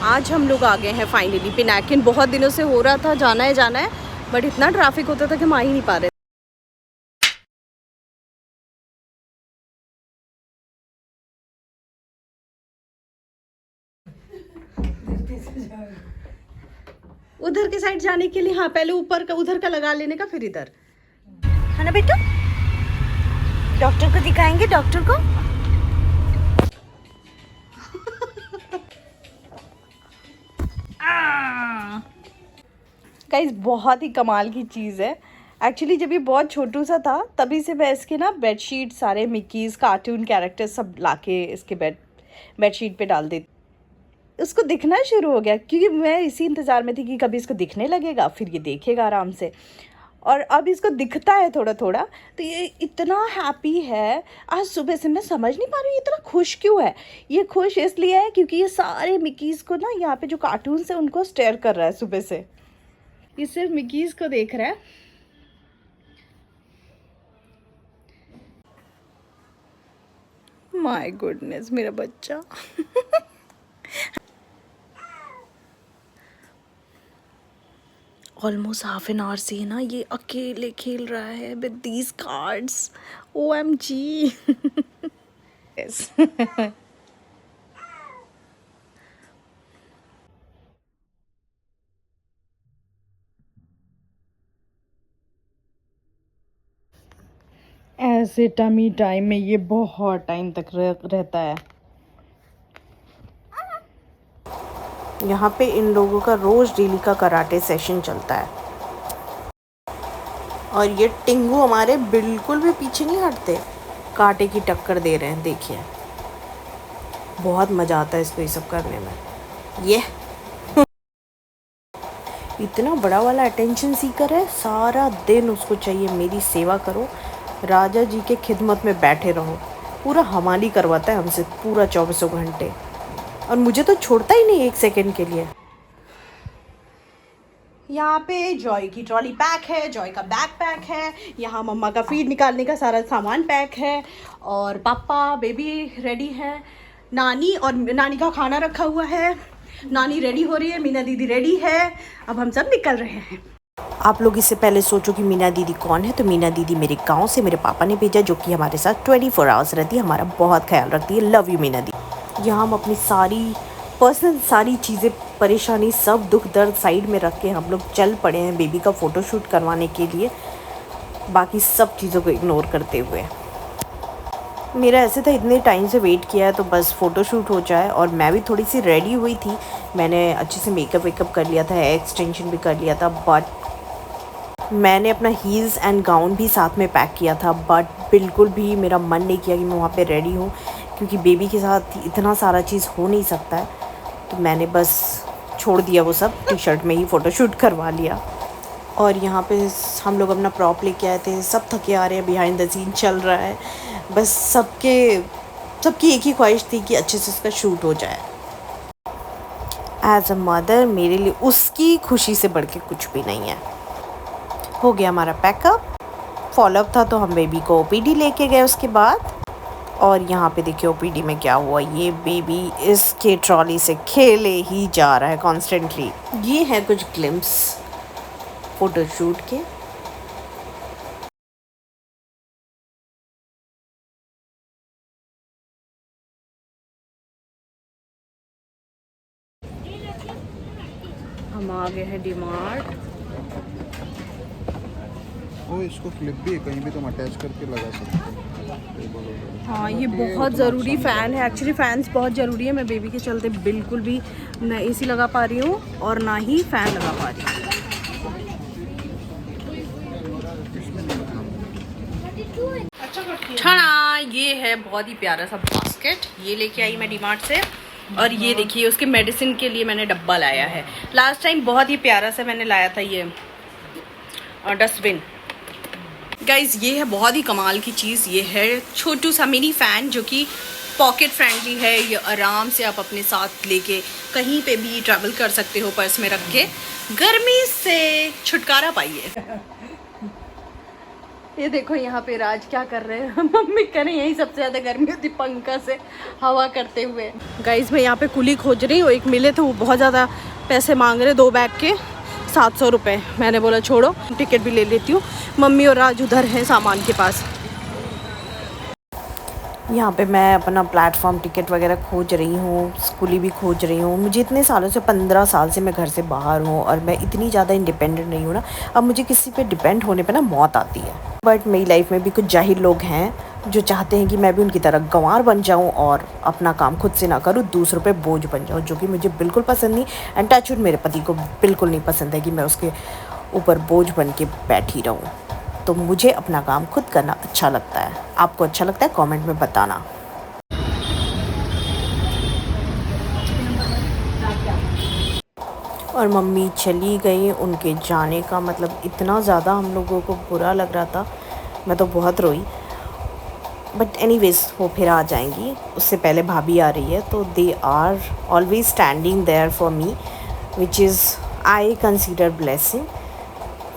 आज हम लोग आ गए हैं फाइनली पिनाकिन। बहुत दिनों से हो रहा था जाना है, बट इतना ट्रैफिक होता था कि हम आ ही नहीं पा रहे। उधर के साइड जाने के लिए हाँ, पहले ऊपर का उधर का लगा लेने का, फिर इधर है ना बेटा। डॉक्टर को दिखाएंगे, डॉक्टर को। गाइस बहुत ही कमाल की चीज़ है। एक्चुअली जब ये बहुत छोटू सा था तभी से मैं इसके ना बेडशीट सारे मिकीज़ कार्टून कैरेक्टर सब लाके इसके बेडशीट पे डाल देती। उसको दिखना शुरू हो गया क्योंकि मैं इसी इंतज़ार में थी कि कभी इसको दिखने लगेगा, फिर ये देखेगा आराम से। और अब इसको दिखता है थोड़ा थोड़ा, तो ये इतना हैप्पी है। आज सुबह से मैं समझ नहीं पा रही इतना खुश क्यों है। ये खुश इसलिए है क्योंकि ये सारे मिकीज़ को ना यहाँ पे जो कार्टून्स है उनको स्टेयर कर रहा है सुबह से। ये सिर्फ मिकीज़ को देख रहा है। माय गुडनेस मेरा बच्चा। ऑलमोस्ट हाफ एन आवर से ना ये अकेले खेल रहा है with these cards. OMG। Yes. ऐसे टमी टाइम में ये बहुत टाइम तक रहता है। यहाँ पे इन लोगों का रोज़ डेली का कराटे सेशन चलता है और ये टिंगू हमारे बिल्कुल भी पीछे नहीं हटते, कांटे की टक्कर दे रहे हैं। देखिए बहुत मज़ा आता है इसको ये सब करने में। ये इतना बड़ा वाला अटेंशन सीकर है, सारा दिन उसको चाहिए मेरी सेवा करो, राजा जी के खिदमत में बैठे रहो। पूरा हमाली करवाता है हमसे पूरा 24 घंटे, और मुझे तो छोड़ता ही नहीं एक सेकंड के लिए। यहाँ पे जॉय की ट्रॉली पैक है, जॉय का बैग पैक है, यहाँ मम्मा का फीड निकालने का सारा सामान पैक है, और पापा बेबी रेडी है, नानी और नानी का खाना रखा हुआ है, नानी रेडी हो रही है, मीना दीदी रेडी है। अब हम सब निकल रहे हैं। आप लोग इससे पहले सोचो कि मीना दीदी कौन है, तो मीना दीदी मेरे गांव से मेरे पापा ने भेजा, जो कि हमारे साथ 24 आवर्स रहती है, हमारा बहुत ख्याल रखती है। लव यू मीना दीदी। यहाँ हम अपनी सारी पर्सनल सारी चीज़ें, परेशानी, सब दुख दर्द साइड में रख के हम लोग चल पड़े हैं बेबी का फ़ोटोशूट करवाने के लिए, बाकी सब चीज़ों को इग्नोर करते हुए। मेरा ऐसे था इतने टाइम से वेट किया है तो बस फ़ोटोशूट हो जाए। और मैं भी थोड़ी सी रेडी हुई थी, मैंने अच्छे से मेकअप वेकअप कर लिया था, हेयर एक्सटेंशन भी कर लिया था, बट मैंने अपना हील्स एंड गाउन भी साथ में पैक किया था, बट बिल्कुल भी मेरा मन नहीं किया कि मैं वहाँ पे रेडी हूँ, क्योंकि बेबी के साथ इतना सारा चीज़ हो नहीं सकता है। तो मैंने बस छोड़ दिया वो सब, टी शर्ट में ही फ़ोटोशूट करवा लिया। और यहाँ पे हम लोग अपना प्रॉप लेके आए थे, सब थके आ रहे हैं, बिहाइंड द सीन चल रहा है, बस सबकी एक ही ख्वाहिश थी कि अच्छे से उसका शूट हो जाए। एज अ मदर मेरे लिए उसकी खुशी से बढ़ के कुछ भी नहीं है। हो गया हमारा पैकअप, फॉलोअप था तो हम बेबी को OPD लेके गए उसके बाद। और यहाँ पे देखिए OPD में क्या हुआ, ये बेबी इसके ट्रॉली से खेले ही जा रहा है कॉन्स्टेंटली। ये है कुछ ग्लिम्स फोटोशूट के। हम आ गए हैं डीमार्ट। वो इसको क्लिप भी है, कहीं भी तुम अटैच करके लगा सकते हो। हाँ ये बहुत ज़रूरी फ़ैन है, एक्चुअली फ़ैन्स बहुत ज़रूरी है। मैं बेबी के चलते बिल्कुल भी ना AC लगा पा रही हूँ और ना ही फ़ैन लगा पा रही हूँ। छाना ये है बहुत ही प्यारा सा बास्केट, ये लेके आई मैं डीमार्ट से। और ये देखिए उसके मेडिसिन के लिए मैंने डब्बा लाया है। लास्ट टाइम बहुत ही प्यारा सा मैंने लाया था ये डस्टबिन। गाइज ये है बहुत ही कमाल की चीज़, ये है छोटू सा मिनी फ़ैन जो कि पॉकेट फ्रेंडली है। ये आराम से आप अपने साथ लेके कहीं पे भी ट्रैवल कर सकते हो, पर्स में रख के। गर्मी से छुटकारा पाइए। ये देखो यहाँ पे राज क्या कर रहे हैं। मम्मी कह रही यही सबसे ज़्यादा गर्मी होती पंखा से हवा करते हुए। गाइस मैं यहाँ पे कुली खोज रही हूँ, एक मिले थे वो बहुत ज़्यादा पैसे मांग रहे 2 बैग के 700 रुपये। मैंने बोला छोड़ो टिकट भी ले लेती हूँ। मम्मी और राज उधर हैं सामान के पास। यहाँ पे मैं अपना प्लेटफॉर्म टिकट वगैरह खोज रही हूँ, स्कूली भी खोज रही हूँ। मुझे इतने सालों से 15 साल से मैं घर से बाहर हूँ और मैं इतनी ज़्यादा इंडिपेंडेंट नहीं हूँ ना, अब मुझे किसी पे डिपेंड होने पे ना मौत आती है। बट मेरी लाइफ में भी कुछ जाहिल लोग हैं जो चाहते हैं कि मैं भी उनकी तरह गंवार बन जाऊँ और अपना काम खुद से ना करूँ, दूसरों पर बोझ बन जाऊँ, जो कि मुझे बिल्कुल पसंद नहीं। एंड टचवुड मेरे पति को बिल्कुल नहीं पसंद है कि मैं उसके ऊपर बोझ बन के बैठी रहूँ। तो मुझे अपना काम खुद करना अच्छा लगता है। आपको अच्छा लगता है कमेंट में बताना। और मम्मी चली गई, उनके जाने का मतलब इतना ज़्यादा हम लोगों को बुरा लग रहा था, मैं तो बहुत रोई। बट एनीवेज वो फिर आ जाएंगी, उससे पहले भाभी आ रही है, तो they are always standing there for me, which is I consider blessing.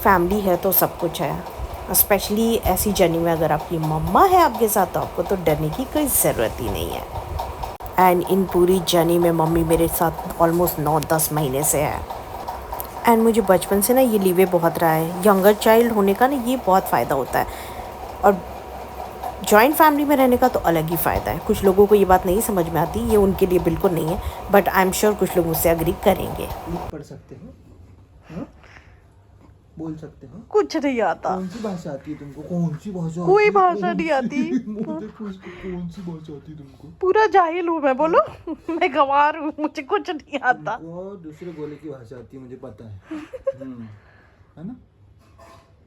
Family है तो सब कुछ है, स्पेशली ऐसी जर्नी में अगर आपकी मम्मा है आपके साथ तो आपको तो डरने की कोई ज़रूरत ही नहीं है। एंड इन पूरी जर्नी में मम्मी मेरे साथ ऑलमोस्ट 9-10 महीने से है। एंड मुझे बचपन से ना ये लीवे बहुत रहा है। यंगर चाइल्ड होने का ना ये बहुत फ़ायदा होता है, और जॉइंट फैमिली में रहने का तो अलग ही फ़ायदा है। कुछ लोगों को ये बात नहीं समझ में आती, ये उनके लिए बिल्कुल नहीं है, बट आई एम श्योर कुछ लोग मुझसे एग्री करेंगे। पढ़ सकते हो, बोल सकते हो? कुछ नहीं आता। कौन सी भाषा आती है तुमको? कौन सी भाषा? कोई भाषा नहीं आती। कौन सी भाषा आती है तुमको? पूरा जाहिल हूँ मैं, बोलो। मैं गंवार हूँ, मुझे कुछ नहीं आता। दूसरे गोले की भाषा आती है, मुझे पता है। है ना,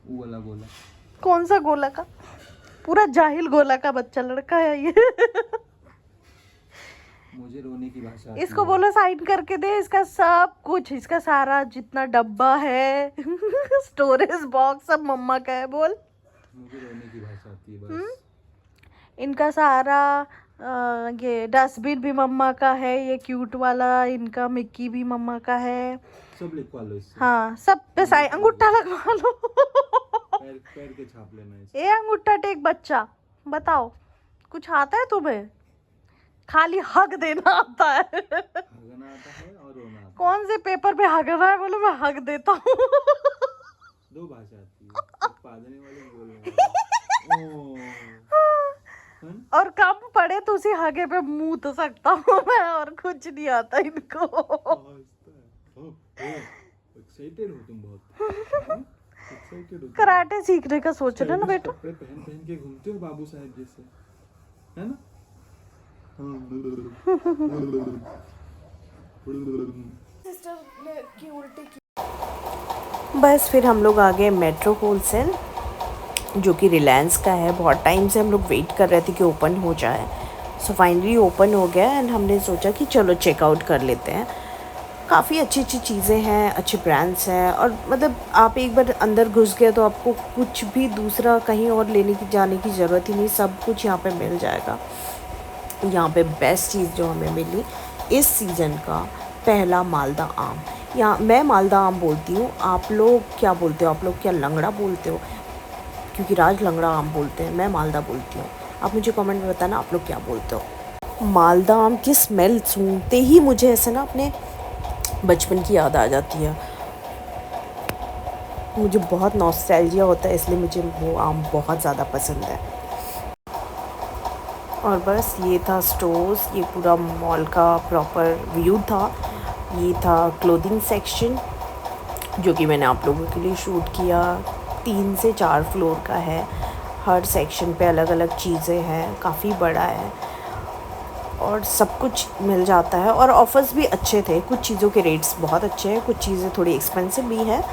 वो वाला गोला। कौन सा गोला का? पूरा जाहिल गोला का बच्चा लड़का है ये। मुझे रोने की भाषा। इसको बोलो साइन करके दे, इसका सब कुछ, इसका सारा जितना डब्बा है स्टोरेज बॉक्स सब मम्मा का है। बोल। मुझे रोने की भाषा आती है बस। इनका सारा ये डस्टबिन भी मम्मा का है, ये क्यूट वाला इनका मिक्की भी मम्मा का है। सब लिखवा लो इससे। हाँ, सब पे साइन, अंगूठा लगवा लो। पैर के छाप लेना इससे। ए अंगूठा टेक बच्चा, बताओ कुछ आता है तुम्हें? खाली हग देना आता है। हगना आता है और रोना आता है। कौन से पेपर पे हगना है? बोलो मैं हग देता हूँ। 2 भाषा आती है, एक पादने वाली बोलने वाली। और कम पड़े तो उसी हगे पे मुंह तो सकता हूँ मैं, और कुछ नहीं आता इनको। एक्साइटेड हो तुम बहुत। एक्साइटेड हो। कराटे सीखने का सोच रहे ना बेटा? कपड़े पहन के घूमते हो बाबू साहब जैसे, है ना? बस फिर हम लोग आ गए मेट्रो होलसेल, जो कि रिलायंस का है। बहुत टाइम से हम लोग वेट कर रहे थे कि ओपन हो जाए, सो फाइनली ओपन हो गया। एंड हमने सोचा कि चलो चेकआउट कर लेते हैं। काफ़ी अच्छी अच्छी चीज़ें हैं, अच्छे ब्रांड्स हैं, और मतलब आप एक बार अंदर घुस गए तो आपको कुछ भी दूसरा कहीं और लेने की जाने की ज़रूरत ही नहीं, सब कुछ यहाँ पे मिल जाएगा। यहाँ पे बेस्ट चीज़ जो हमें मिली इस सीज़न का, पहला मालदा आम। यहाँ मैं मालदा आम बोलती हूँ, आप लोग क्या बोलते हो? आप लोग क्या लंगड़ा बोलते हो? क्योंकि राज लंगड़ा आम बोलते हैं, मैं मालदा बोलती हूँ। आप मुझे कमेंट में बताना आप लोग क्या बोलते हो। मालदा आम की स्मेल सूंघते ही मुझे ऐसे ना अपने बचपन की याद आ जाती है। मुझे बहुत नॉस्टैल्जिया होता है, इसलिए मुझे वो आम बहुत ज़्यादा पसंद है। और बस ये था स्टोर्स, ये पूरा मॉल का प्रॉपर व्यू था। ये था क्लोथिंग सेक्शन, जो कि मैंने आप लोगों के लिए शूट किया। 3 से 4 फ्लोर का है, हर सेक्शन पे अलग अलग चीज़ें हैं, काफ़ी बड़ा है और सब कुछ मिल जाता है। और ऑफ़र्स भी अच्छे थे, कुछ चीज़ों के रेट्स बहुत अच्छे हैं, कुछ चीज़ें थोड़ी एक्सपेंसिव भी है।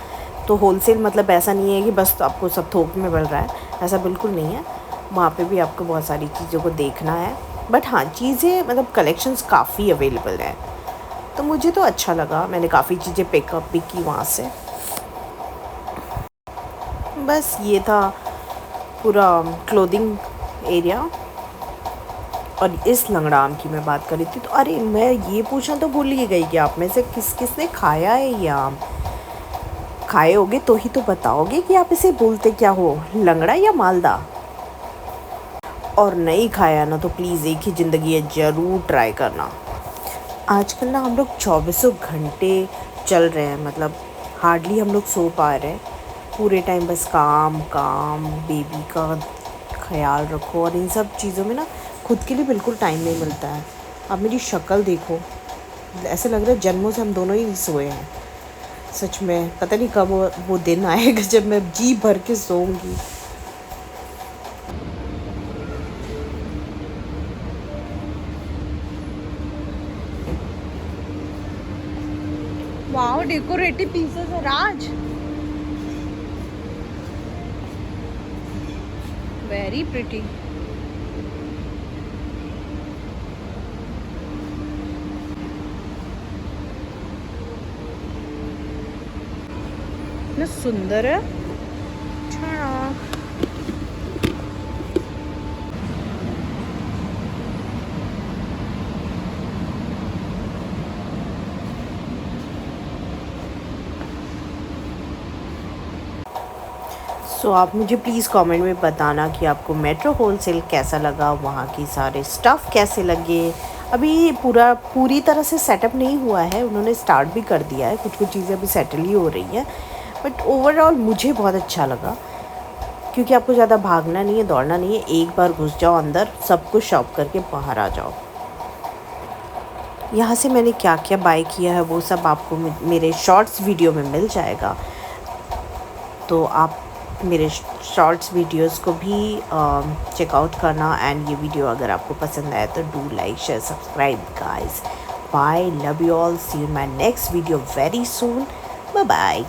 तो होलसेल मतलब ऐसा नहीं है कि बस आपको सब थोक में मिल रहा है, ऐसा बिल्कुल नहीं है। वहाँ पे भी आपको बहुत सारी चीज़ों को देखना है, बट हाँ चीज़ें मतलब कलेक्शंस काफ़ी अवेलेबल है, तो मुझे तो अच्छा लगा। मैंने काफ़ी चीज़ें पिकअप भी की वहाँ से। बस ये था पूरा क्लोथिंग एरिया। और इस लंगड़ा आम की मैं बात कर रही थी, तो अरे मैं ये पूछना तो भूल ही गई कि आप में से किसने खाया है ये आम। खाए होगे तो ही तो बताओगे कि आप इसे बोलते क्या हो, लंगड़ा या मालदा। और नहीं खाया ना तो प्लीज़ एक ही ज़िंदगी है, ज़रूर ट्राई करना। आजकल ना हम लोग 24 घंटे चल रहे हैं, मतलब हार्डली हम लोग सो पा रहे हैं। पूरे टाइम बस काम काम, बेबी का ख्याल रखो, और इन सब चीज़ों में ना खुद के लिए बिल्कुल टाइम नहीं मिलता है। अब मेरी शक्ल देखो, ऐसे लग रहा है जन्मों से हम दोनों ही सोए हैं। सच में पता नहीं कब वो दिन आएगा जब मैं जी भर के सोऊंगी। वाओ, डेकोरेटिव पीसेस है राज, वेरी प्रिटी। इतना सुंदर है। अच्छा, सो आप मुझे प्लीज़ कमेंट में बताना कि आपको मेट्रो होलसेल कैसा लगा, वहाँ की सारे स्टफ़ कैसे लगे। अभी पूरी तरह से सेटअप नहीं हुआ है, उन्होंने स्टार्ट भी कर दिया है, कुछ कुछ चीज़ें अभी सेटल ही हो रही हैं, बट ओवरऑल मुझे बहुत अच्छा लगा। क्योंकि आपको ज़्यादा भागना नहीं है, दौड़ना नहीं है, एक बार घुस जाओ अंदर, सब कुछ शॉप करके बाहर आ जाओ। यहाँ से मैंने क्या क्या बाय किया है वो सब आपको मेरे शॉर्ट्स वीडियो में मिल जाएगा, तो आप मेरे शॉर्ट्स वीडियोस को भी चेकआउट करना। एंड ये वीडियो अगर आपको पसंद आए तो do like, share, subscribe guys. Bye, love you all, see you in my next video very soon, bye bye.